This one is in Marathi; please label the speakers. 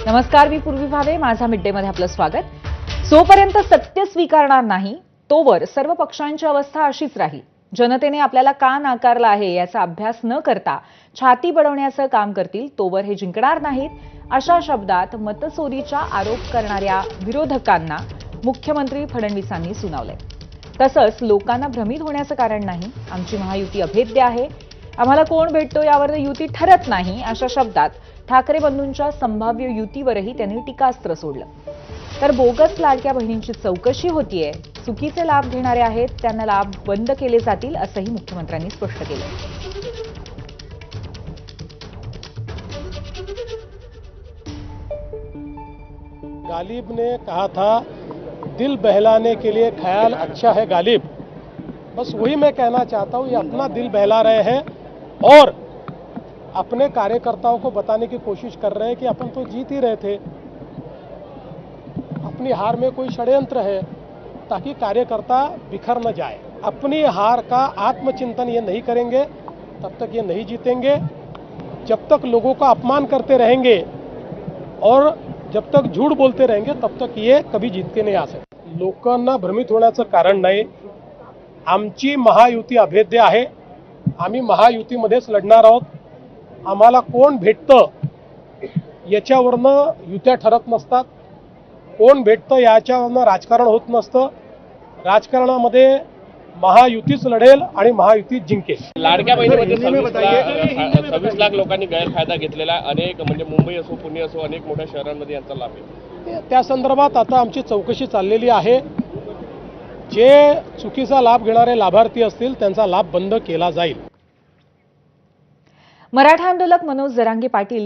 Speaker 1: नमस्कार, मी पूर्वी भावे. माझा मिड डे मध्ये आपलं स्वागत. जोपर्यंत सत्य स्वीकारणार नाही तोवर सर्व पक्षांची अवस्था अशीच राहील. जनतेने आपल्याला का नाकारलं आहे याचा अभ्यास न करता छाती बडवण्याचं काम करतील तोवर हे जिंकणार नाहीत, अशा शब्दात मतचोरीचा आरोप करणाऱ्या विरोधकांना मुख्यमंत्री फडणवीसांनी सुनावलंय. तसंच लोकांना भ्रमित होण्याचं कारण नाही. आमची महायुती अभेद्य आहे, आम्हाला कोण भेटतो यावर युती ठरत नाही, अशा शब्दात ठाकरे बंधूंच्या संभाव्य युतीवरही त्यांनी टीकास्त्र सोडलं. तर बोगस लाडक्या बहिणींची चौकशी होतीये, चुकीचे लाभ घेणारे आहेत त्यांना लाभ बंद केले जातील, असंही मुख्यमंत्र्यांनी स्पष्ट केलं.
Speaker 2: गालिब ने कहा था, दिल बहलाने के लिए ख्याल अच्छा है गालिब. बस वही मैं कहना चाहता हूँ. ये अपना दिल बहला रहे हैं और अपने कार्यकर्ताओं को बताने की कोशिश कर रहे हैं कि अपन तो जीत ही रहे थे. अपनी हार में कोई षड्यंत्र है ताकि कार्यकर्ता बिखर न जाए. अपनी हार का आत्मचिंतन ये नहीं करेंगे तब तक ये नहीं जीतेंगे. जब तक लोगों का अपमान करते रहेंगे और जब तक झूठ बोलते रहेंगे तब तक ये कभी जीतते नाही आ सकते. लोकांना भ्रमित होण्याचं कारण नाही. आमची महायुती अभेद्य आहे. आम्ही महायुतीमध्येच लढणार आहोत. आम्हाला कोण भेटतं याच्यावरनं युत्या ठरत नसतात. कोण भेटतं याच्यावरनं राजकारण होत नसतं. राजकारणामध्ये महायुतीच लढेल आणि महायुतीच जिंकेल.
Speaker 3: लाडक्या बहिणीमध्ये 26 लाख लोकांनी गैरफायदा घेतलेला, अनेक म्हणजे मुंबई असो पुणे असो अनेक मोठ्या शहरांमध्ये यांचा लाभ आहे.
Speaker 2: त्या संदर्भात आता आमची चौकशी चाललेली आहे. जे चुकीचा लाभ घेणारे लाभार्थी असतील त्यांचा लाभ बंद केला जाईल.
Speaker 1: मराठा आंदोलक मनोज जरांगे पाटील